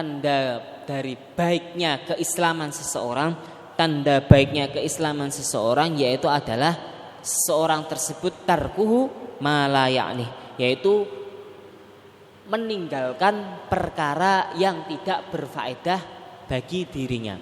tanda dari baiknya keislaman seseorang, tanda baiknya keislaman seseorang yaitu adalah seorang tersebut tarkuhu ma la ya'ni, yaitu meninggalkan perkara yang tidak berfaedah bagi dirinya.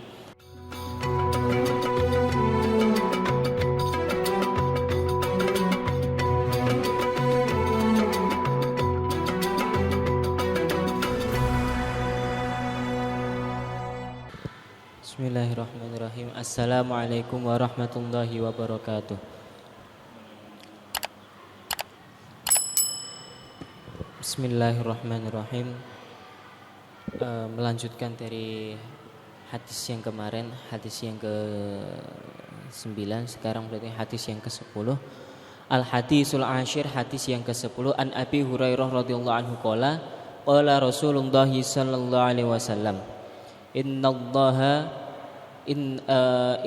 Bismillahirrahmanirrahim. Assalamualaikum warahmatullahi wabarakatuh. Bismillahirrahmanirrahim. Melanjutkan dari hadis yang kemarin, hadis yang ke-9, sekarang berarti hadis yang ke-10. Al-hadisul ashir, hadis yang ke-10. An Abi Hurairah radhiyallahu anhu qala Rasulullah sallallahu alaihi wasallam,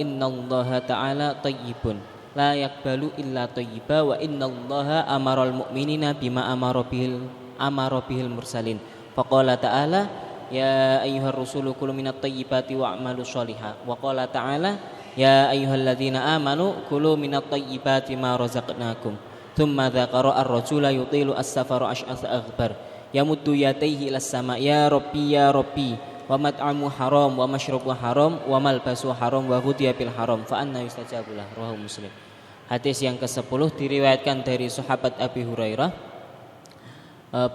Innallaha ta'ala tayyibun la yaqbalu illa tayyiba wa innallaha amaral mu'minina bima amara bihil mursalin. Faqala ta'ala ya ayyuhar rusulu kulu minat tayyibati wa'malu sholiha. Wa qala ta'ala ya ayyuhalladzina amanu kulu minat tayyibati ma razaqnakum. Thumma dzakara ar-rajula yutilu as-safaru ash'atha aghbar yamuddu yadayhi ilas sama ya rabbi wa mat'amu haram wa mashrabu haram wa malbasu haram wa ghudhiya bil haram fa anna yustajabu lah. Rawahu Muslim. Hadis yang ke-10 diriwayatkan dari sahabat Abi Hurairah.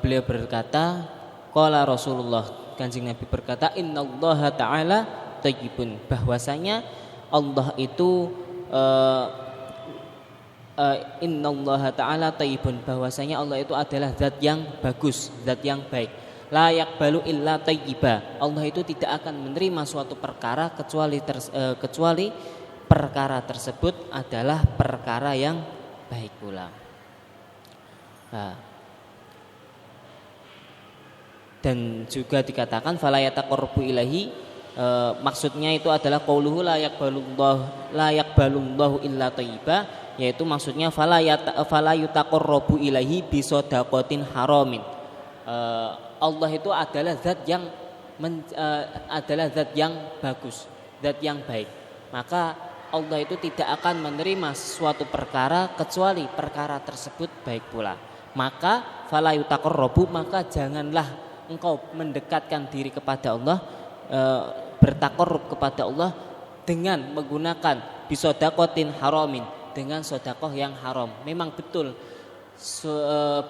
Beliau berkata, qala Rasulullah, Kanjeng Nabi berkata, innallaha ta'ala thayyibun, bahwasanya Allah itu innallaha ta'ala thayyibun, bahwasanya Allah itu adalah zat yang bagus, zat yang baik. La yaqbalu illa thayyiba, Allah itu tidak akan menerima suatu perkara kecuali perkara tersebut adalah perkara yang baik pula. Dan juga dikatakan fala yataqarrabu ilahi, maksudnya itu adalah qauluhu la yaqbalullahu illa thayyiba, yaitu maksudnya fala yutaqarrabu ilahi bi shadaqatin haramin. Allah itu adalah zat yang bagus, zat yang baik. Maka Allah itu tidak akan menerima sesuatu perkara kecuali perkara tersebut baik pula. Maka fala yutaqarrabu, maka janganlah engkau mendekatkan diri kepada Allah, bertaqarrub kepada Allah dengan menggunakan bisodaqatin haramin, dengan sedekah yang haram. Memang betul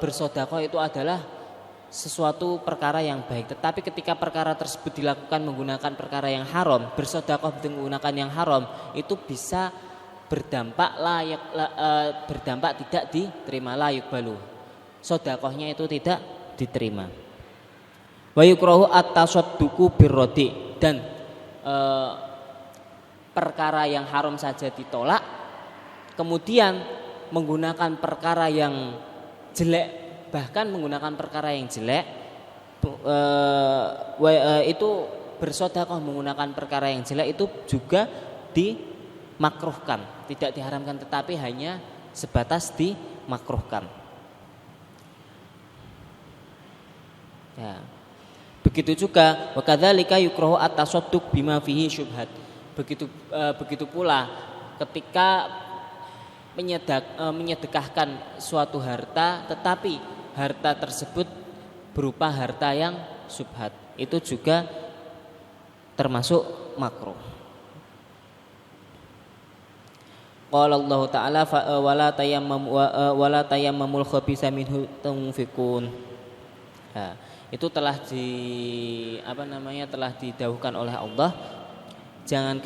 bersedekah itu adalah sesuatu perkara yang baik, tetapi ketika perkara tersebut dilakukan menggunakan perkara yang haram, bersedekah menggunakan yang haram, itu bisa berdampak tidak diterima, la yuqbalu, sedekahnya itu tidak diterima. Wa yukrahu at-tasadduqu birradi, dan perkara yang haram saja ditolak, kemudian menggunakan perkara yang jelek, bahkan menggunakan perkara yang jelek, itu bersedekah menggunakan perkara yang jelek itu juga dimakruhkan, tidak diharamkan, tetapi hanya sebatas dimakruhkan. Ya. Begitu juga wa kadzalika yukrahu at-tasadduq bima fihi syubhat. Begitu pula ketika menyedekahkan suatu harta, tetapi harta tersebut berupa harta yang syubhat, itu juga termasuk makruh. Qala Allah Ta'ala wala tayammamul khabisa minhu tunfikun. Itu telah telah didahulukan oleh Allah. Jangan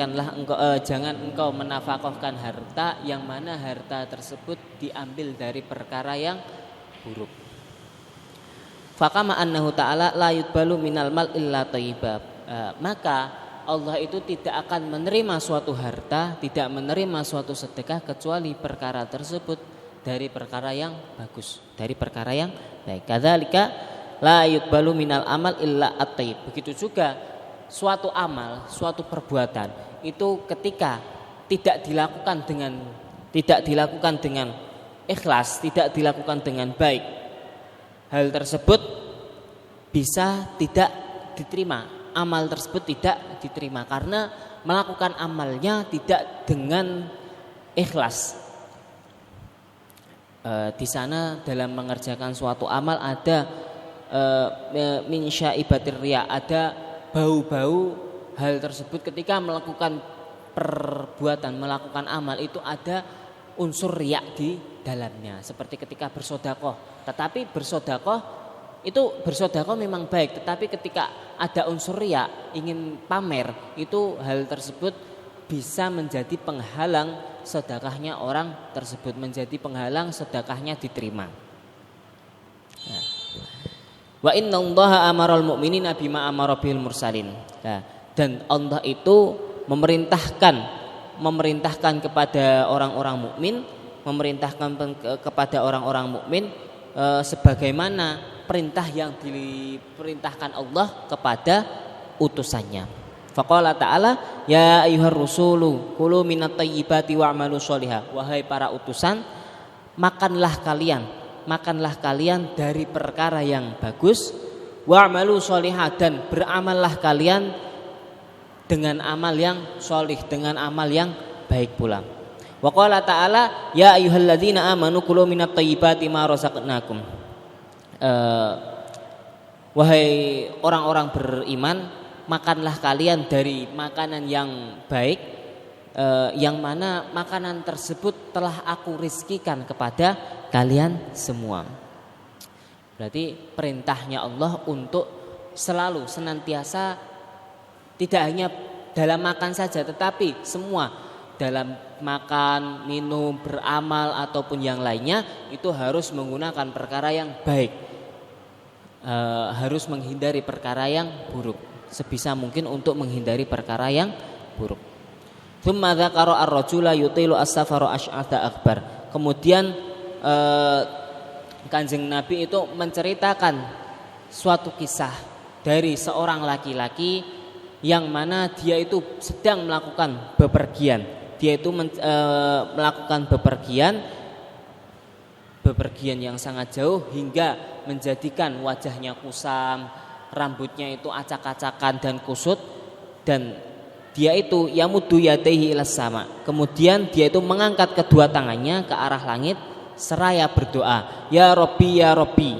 engkau menafkahkan harta yang mana harta tersebut diambil dari perkara yang buruk. Fakama annahu ta'ala la yutbalu minal mal illa thayyibah. Maka Allah itu tidak akan menerima suatu harta, tidak menerima suatu sedekah kecuali perkara tersebut dari perkara yang bagus, dari perkara yang baik. Kadzalika la yutbalu minal amal illa at-thayyib. Begitu juga suatu amal, suatu perbuatan itu ketika tidak dilakukan dengan ikhlas, tidak dilakukan dengan baik, hal tersebut bisa tidak diterima amal tersebut tidak diterima karena melakukan amalnya tidak dengan ikhlas. Di sana dalam mengerjakan suatu amal ada min syaibatir riya, ada bau-bau hal tersebut ketika melakukan perbuatan, melakukan amal itu ada unsur riya di dalamnya. Seperti ketika bersedekah, tetapi bersedekah memang baik, tetapi ketika ada unsur riya, ingin pamer, itu hal tersebut bisa menjadi penghalang sedekahnya orang tersebut, menjadi penghalang sedekahnya diterima. Wa innallaha amaral mu'minina bima amara bihil mursalin. Dan Allah itu memerintahkan kepada orang-orang mukmin, kepada orang-orang mukmin sebagaimana perintah yang diperintahkan Allah kepada utusannya. Faqala ta'ala ya ayyuhar rusulu kulu minat thayyibati wa'malu sholihah. Wahai para utusan, makanlah kalian dari perkara yang bagus, wa'malu sholihah, dan beramallah kalian dengan amal yang sholih, dengan amal yang baik pula. Wa qala ta'ala ya ayyuhalladzina amanu kulu minat thayyibati ma razaqnakum. Wahai orang-orang beriman, makanlah kalian dari makanan yang baik, yang mana makanan tersebut telah aku rizkikan kepada kalian semua. Berarti perintahnya Allah untuk selalu senantiasa tidak hanya dalam makan saja, tetapi semua dalam makan, minum, beramal ataupun yang lainnya itu harus menggunakan perkara yang baik, harus menghindari perkara yang buruk, sebisa mungkin untuk menghindari perkara yang buruk. Tsumma dzakara ar-rajula yutilu as-safara asy'atha akbar. Kemudian Kanjeng Nabi itu menceritakan suatu kisah dari seorang laki-laki yang mana dia itu sedang melakukan bepergian. Dia itu melakukan bepergian yang sangat jauh hingga menjadikan wajahnya kusam, rambutnya itu acak-acakan dan kusut, dan dia itu yamuddu yadaihi ilas sama. Kemudian dia itu mengangkat kedua tangannya ke arah langit seraya berdoa, ya Rabbi ya Rabbi,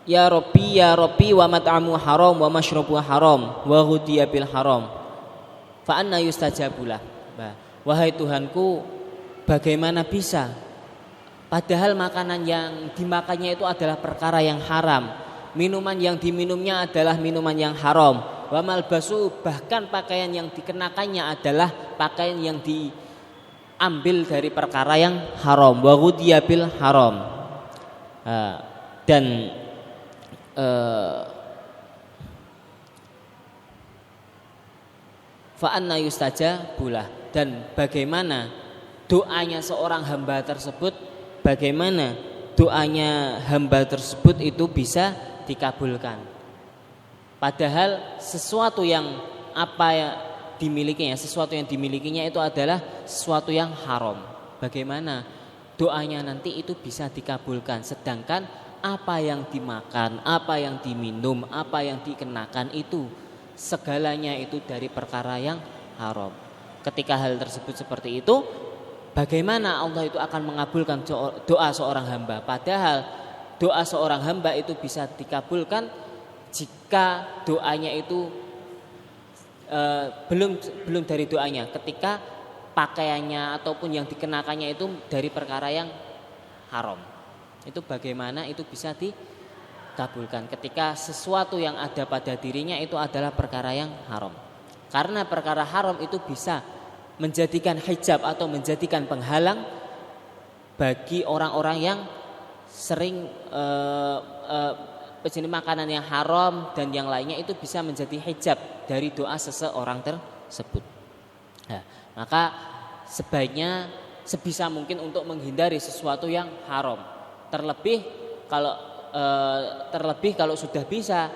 ya Rabbi ya Rabbi, wa mat'amu haram wa mashrabu haram wa ghudiya bil haram fa anna yustajabulah. Wahai Tuhanku, bagaimana bisa, padahal makanan yang dimakannya itu adalah perkara yang haram, minuman yang diminumnya adalah minuman yang haram, wa malbasu, bahkan pakaian yang dikenakannya adalah pakaian yang diambil dari perkara yang haram, wa ghudiya bil haram, dan fa anna yustajabulah, dan bagaimana doanya seorang hamba tersebut, bagaimana doanya hamba tersebut itu bisa dikabulkan, padahal sesuatu yang dimilikinya itu adalah sesuatu yang haram. Bagaimana doanya nanti itu bisa dikabulkan, sedangkan apa yang dimakan, apa yang diminum, apa yang dikenakan itu segalanya itu dari perkara yang haram. Ketika hal tersebut seperti itu, bagaimana Allah itu akan mengabulkan doa seorang hamba? Padahal doa seorang hamba itu bisa dikabulkan jika doanya itu belum dari doanya, ketika pakaiannya ataupun yang dikenakannya itu dari perkara yang haram. Itu bagaimana itu bisa dikabulkan ketika sesuatu yang ada pada dirinya itu adalah perkara yang haram. Karena perkara haram itu bisa menjadikan hijab atau menjadikan penghalang bagi orang-orang yang sering jenis makanan yang haram dan yang lainnya, itu bisa menjadi hijab dari doa seseorang tersebut. Nah, maka sebaiknya sebisa mungkin untuk menghindari sesuatu yang haram. Terlebih kalau sudah bisa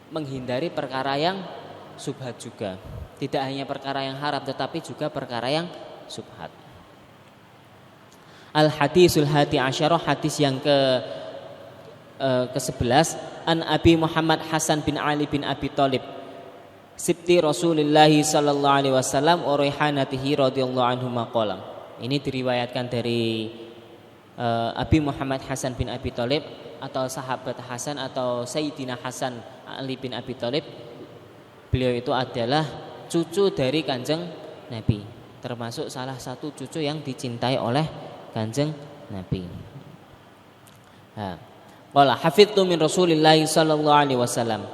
menghindari perkara yang subhat juga. Tidak hanya perkara yang haram tetapi juga perkara yang subhat. Al-hadisul hadi asyarah, hadis yang ke-11 an Abi Muhammad Hasan bin Ali bin Abi Thalib sibti Rasulullah sallallahu alaihi wasallam wa raihanatihi radhiyallahu anhu maqalam. Ini diriwayatkan dari Abi Muhammad Hasan bin Abi Thalib atau sahabat Hasan atau Sayyidina Hasan Ali bin Abi Thalib. Beliau itu adalah cucu dari Kanjeng Nabi, termasuk salah satu cucu yang dicintai oleh Kanjeng Nabi. Qala hafidtu min Rasulillah sallallahu alaihi wasallam.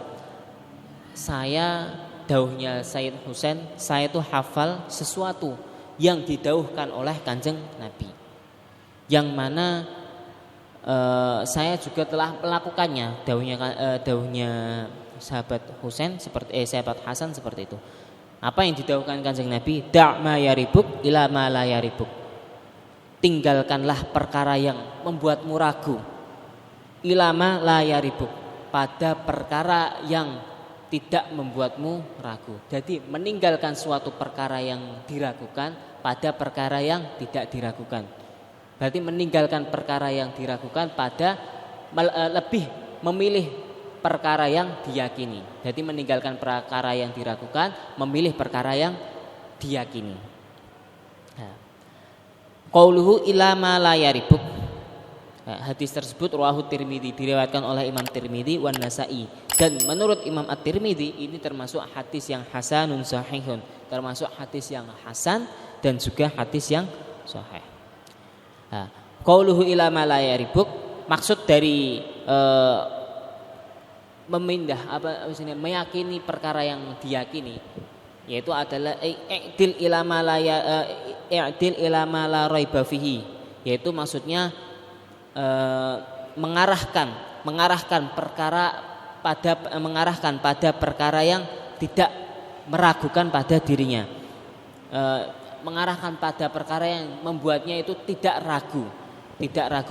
Saya, dauhnya Sayyid Husain, saya itu hafal sesuatu yang didauhkan oleh Kanjeng Nabi, yang mana saya juga telah melakukannya. Dauhnya sahabat Husain seperti sahabat Hasan seperti itu. Apa yang didauhkan Kanjeng Nabi? Da' ma yaribuk ila ma la yaribuk. Tinggalkanlah perkara yang membuatmu ragu. Ila ma la yaribuk, pada perkara yang tidak membuatmu ragu. Jadi meninggalkan suatu perkara yang diragukan pada perkara yang tidak diragukan. Berarti meninggalkan perkara yang diragukan pada lebih memilih perkara yang diyakini. Jadi meninggalkan perkara yang diragukan, memilih perkara yang diyakini. Qauluhu ila ma la yaribuk. Hadis tersebut rawahu Tirmidzi, diriwayatkan oleh Imam Tirmidzi wan Nasa'i, dan menurut Imam At-Tirmidzi ini termasuk hadis yang hasanun sahihun, termasuk hadis yang hasan dan juga hadis yang sahih. Qauluhu ila ma la yaribuk, maksud dari meyakini perkara yang diyakini, yaitu adalah i'dil ila ma la raiba fihi, yaitu maksudnya mengarahkan pada perkara yang tidak meragukan pada dirinya, mengarahkan pada perkara yang membuatnya itu tidak ragu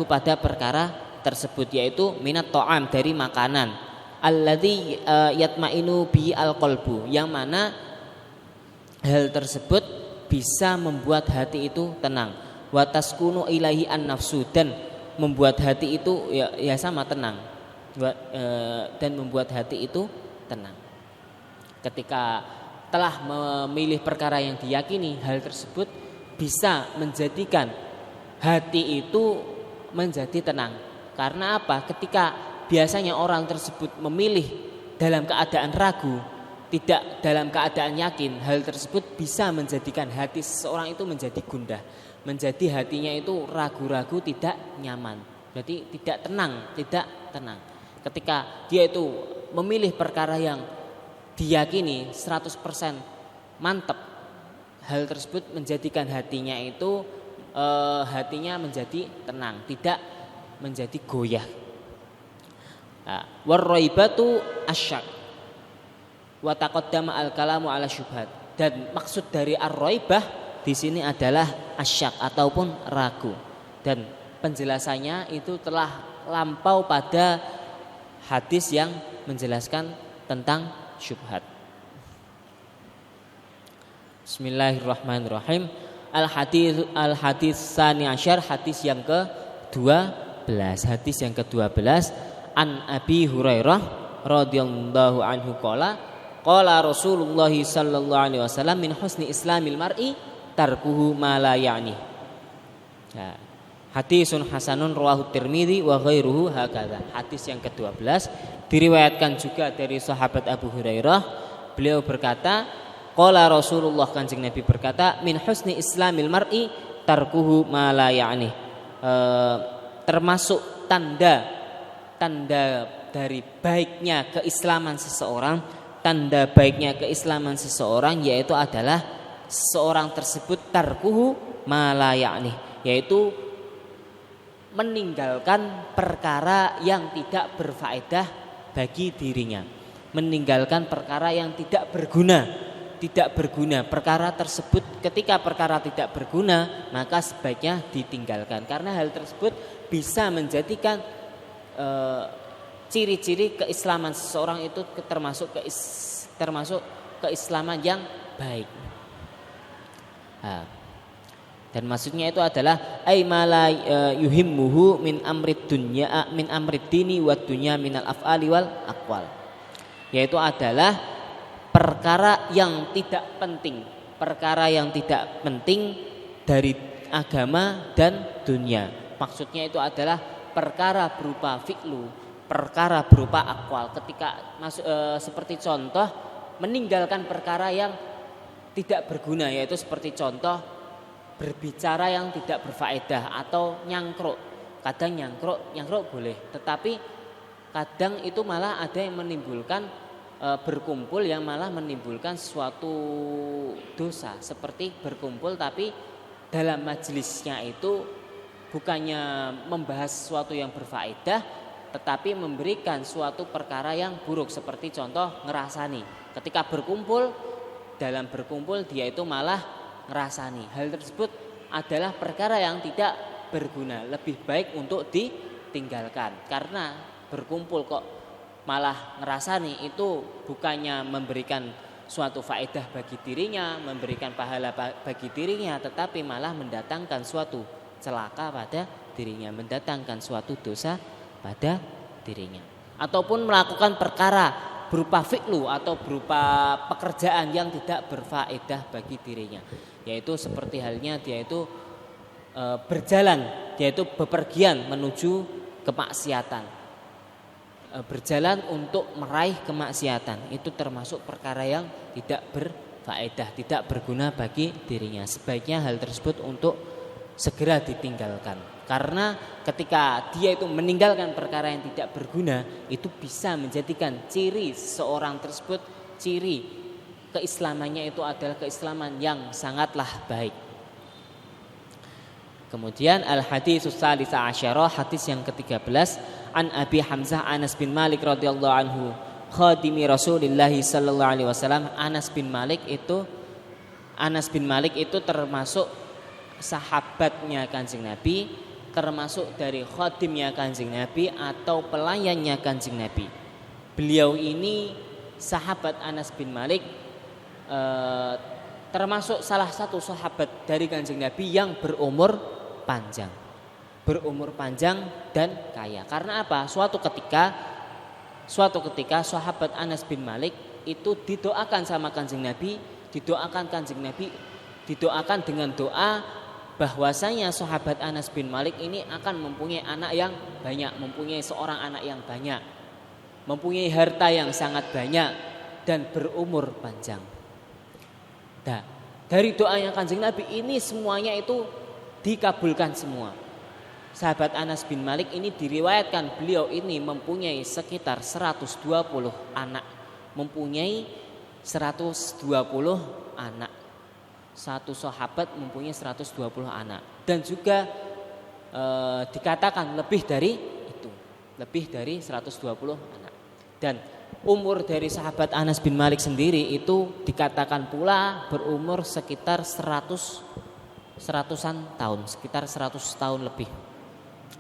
pada perkara tersebut, yaitu minat ta'am, dari makanan, alladzi yatma'inu bi alqalbu, yang mana hal tersebut bisa membuat hati itu tenang, wa taskunu ilaihi an-nafsu, dan membuat hati itu ya sama tenang, dan membuat hati itu tenang. Ketika telah memilih perkara yang diyakini, hal tersebut bisa menjadikan hati itu menjadi tenang. Karena apa? Ketika biasanya orang tersebut memilih dalam keadaan ragu, tidak dalam keadaan yakin, hal tersebut bisa menjadikan hati seseorang itu menjadi gundah, menjadi hatinya itu ragu-ragu, tidak nyaman, jadi tidak tenang. Ketika dia itu memilih perkara yang diyakini 100% mantap, hal tersebut menjadikan hatinya itu menjadi tenang, tidak menjadi goyah. Warraibatu asyak wa taqaddama al-kalamu ala syubhat, dan maksud dari ar-raibah di sini adalah asyak ataupun ragu, dan penjelasannya itu telah lampau pada hadis yang menjelaskan tentang syubhat. Bismillahirrahmanirrahim. Al-hadis tsani asyar, hadis yang ke-12. Hadis yang ke-12 an Abi Hurairah radhiyallahu anhu qala Rasulullah sallallahu alaihi wasallam min husni islamil mar'i tarkuhu ma la ya'ni. Hadisun hasanun rawahu Tirmidzi wa ghairuhu hakadha. Hadis yang ke-12 diriwayatkan juga dari sahabat Abu Hurairah. Beliau berkata, qala Rasulullah, Kanjeng Nabi berkata, min husni islamil mar'i tarkuhu ma la ya'ni. Termasuk tanda dari baiknya keislaman seseorang, yaitu adalah seorang tersebut tarkuhu ma la ya'ni, yaitu meninggalkan perkara yang tidak berfaedah bagi dirinya, meninggalkan perkara yang tidak berguna. Perkara tersebut, ketika perkara tidak berguna, maka sebaiknya ditinggalkan, karena hal tersebut bisa menjadikan ciri-ciri keislaman seseorang itu termasuk keislaman yang baik. Dan maksudnya itu adalah ay mala yuhimmuhu min amrid dunya min amrid dini wa dunya minal af'ali wal aqwal. Yaitu adalah perkara yang tidak penting, perkara yang tidak penting dari agama dan dunia. Maksudnya itu adalah perkara berupa fi'lu, perkara berupa akwal. Ketika seperti contoh meninggalkan perkara yang tidak berguna, yaitu seperti contoh berbicara yang tidak berfaedah atau nyangkruk. Kadang nyangkruk boleh, tetapi kadang itu malah ada yang menimbulkan berkumpul yang malah menimbulkan suatu dosa, seperti berkumpul tapi dalam majelisnya itu bukannya membahas sesuatu yang berfaedah tetapi memberikan suatu perkara yang buruk, seperti contoh ngerasani. Ketika dalam berkumpul dia itu malah ngerasani. Hal tersebut adalah perkara yang tidak berguna, lebih baik untuk ditinggalkan. Karena berkumpul kok malah ngerasani, itu bukannya memberikan suatu faedah bagi dirinya, memberikan pahala bagi dirinya, tetapi malah mendatangkan suatu celaka pada dirinya, mendatangkan suatu dosa pada dirinya. Ataupun melakukan perkara berupa fi'lu atau berupa pekerjaan yang tidak berfaedah bagi dirinya, yaitu seperti halnya dia itu berjalan, dia itu bepergian menuju kemaksiatan, berjalan untuk meraih kemaksiatan. Itu termasuk perkara yang tidak berfaedah, tidak berguna bagi dirinya. Sebaiknya hal tersebut untuk segera ditinggalkan, karena ketika dia itu meninggalkan perkara yang tidak berguna, itu bisa menjadikan ciri seorang tersebut, ciri keislamannya itu adalah keislaman yang sangatlah baik. Kemudian al-haditsus salisa asyara, hadis yang ke-13, an Abi Hamzah Anas bin Malik radhiyallahu anhu, khadimi Rasulillah sallallahu alaihi wasallam. Anas bin Malik itu termasuk sahabatnya Kanjeng Nabi, termasuk dari khadimnya Kanjeng Nabi atau pelayannya Kanjeng Nabi. Beliau ini sahabat Anas bin Malik termasuk salah satu sahabat dari Kanjeng Nabi yang berumur panjang dan kaya. Karena apa? Suatu ketika sahabat Anas bin Malik itu didoakan sama Kanjeng Nabi, didoakan dengan doa bahwasanya sahabat Anas bin Malik ini akan mempunyai anak yang banyak, mempunyai seorang anak yang banyak, mempunyai harta yang sangat banyak dan berumur panjang. Nah, dari doanya Kanjeng Nabi ini semuanya itu dikabulkan semua. Sahabat Anas bin Malik ini diriwayatkan beliau ini mempunyai sekitar 120 anak. Mempunyai 120 anak. Satu sahabat mempunyai 120 anak. Dan juga dikatakan lebih dari itu. Lebih dari 120 anak. Dan umur dari sahabat Anas bin Malik sendiri itu dikatakan pula berumur sekitar 100-an tahun, sekitar 100 tahun lebih.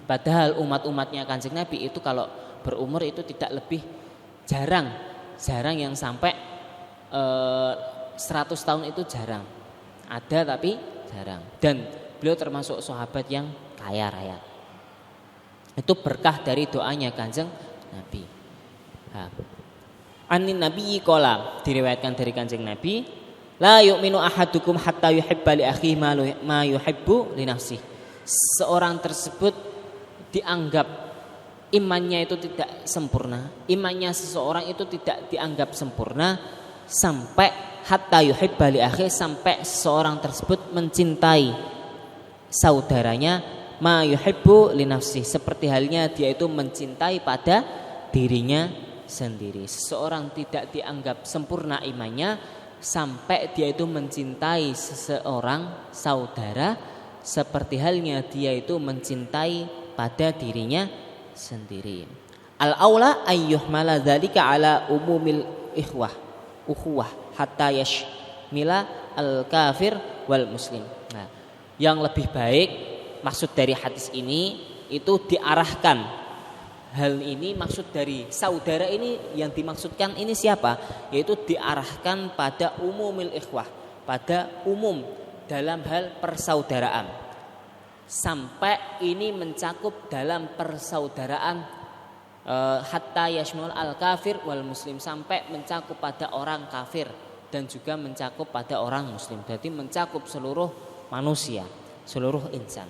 Padahal umat-umatnya Kanjeng Nabi itu kalau berumur itu tidak lebih, jarang yang sampai 100 tahun itu jarang. Ada tapi jarang. Dan beliau termasuk sahabat yang kaya raya. Itu berkah dari doanya Kanjeng Nabi. Anin Nabi qala, diriwayatkan dari Kanjeng Nabi, la yu'minu ahadukum hatta yuhibba li akhihi ma yuhibbu li nafsihi. Seorang tersebut dianggap imannya itu tidak sempurna. Imannya seseorang itu tidak dianggap sempurna sampai hatta yuhibba li akhihi, sampai seseorang tersebut mencintai saudaranya ma yuhibbu li nafsihi, seperti halnya dia itu mencintai pada dirinya sendiri. Seseorang tidak dianggap sempurna imannya sampai dia itu mencintai seseorang saudara seperti halnya dia itu mencintai pada dirinya sendiri. Al-aula ayyuhmala dzalika ala umumil ukhuwah hatta yashmila al-kafir wal muslim. Nah, yang lebih baik maksud dari hadis ini itu diarahkan. Hal ini maksud dari saudara ini yang dimaksudkan ini siapa? Yaitu diarahkan pada umumil ikhwah, pada umum dalam hal persaudaraan. Sampai ini mencakup dalam persaudaraan hatta yashmul al-kafir wal muslim, sampai mencakup pada orang kafir dan juga mencakup pada orang muslim. Jadi mencakup seluruh manusia, seluruh insan.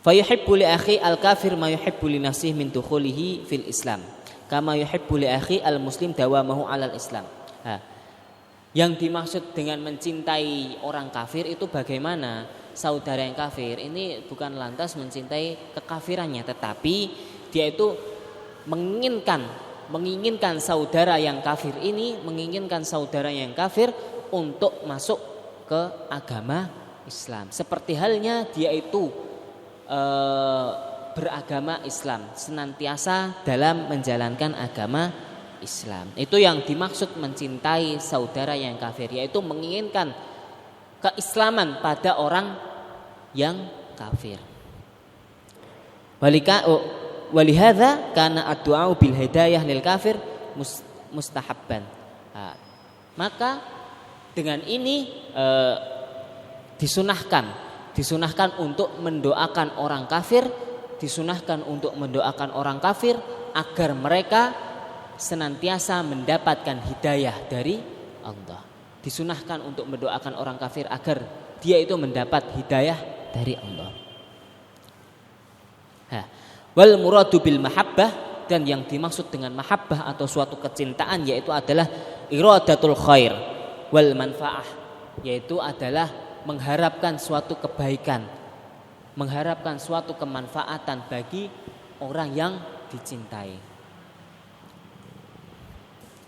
Fa yuhibbu li akhi al-kafir ma yuhibbu li nafsihi min dukhulihi fil Islam, kama yuhibbu li akhi al-muslim dawamahu 'alal Islam. Yang dimaksud dengan mencintai orang kafir itu bagaimana? Saudara yang kafir ini bukan lantas mencintai kekafirannya, tetapi dia itu menginginkan saudara yang kafir ini, menginginkan saudara yang kafir untuk masuk ke agama Islam. Seperti halnya dia itu beragama Islam, senantiasa dalam menjalankan agama Islam. Itu yang dimaksud mencintai saudara yang kafir, yaitu menginginkan keislaman pada orang yang kafir. Walihadza kana ad-du'a bil hidayah lil kafir mustahabban. Maka dengan ini disunahkan untuk mendoakan orang kafir, disunahkan untuk mendoakan orang kafir agar mereka senantiasa mendapatkan hidayah dari Allah. Disunahkan untuk mendoakan orang kafir agar dia itu mendapat hidayah dari Allah. Wal muradu bil mahabbah, dan yang dimaksud dengan mahabbah atau suatu kecintaan yaitu adalah iradatul khair wal manfaah, yaitu adalah mengharapkan suatu kebaikan, mengharapkan suatu kemanfaatan bagi orang yang dicintai.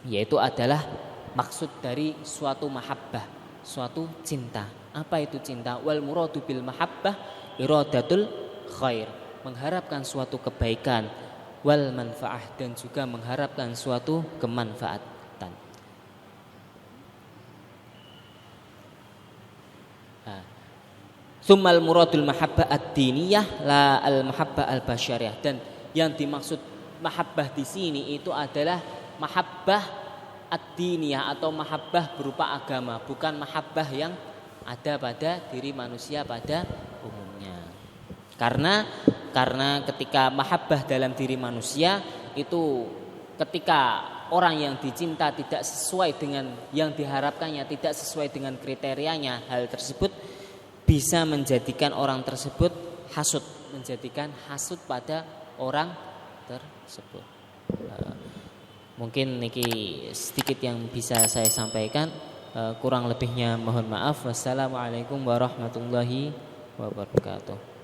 Yaitu adalah maksud dari suatu mahabbah, suatu cinta. Apa itu cinta? Wal muradu bil mahabbah iradatul khair, mengharapkan suatu kebaikan, wal manfaah, dan juga mengharapkan suatu kemanfaatan. Tsummal muradul mahabbah ad-diniyah la al mahabbah al basyariyah, dan yang dimaksud mahabbah di sini itu adalah mahabbah ad-diniyah atau mahabbah berupa agama, bukan mahabbah yang ada pada diri manusia pada umumnya. Karena ketika mahabbah dalam diri manusia itu, ketika orang yang dicinta tidak sesuai dengan yang diharapkannya, tidak sesuai dengan kriterianya, hal tersebut bisa menjadikan orang tersebut hasud, menjadikan hasud pada orang tersebut. Mungkin niki sedikit yang bisa saya sampaikan, kurang lebihnya mohon maaf. Wassalamualaikum warahmatullahi wabarakatuh.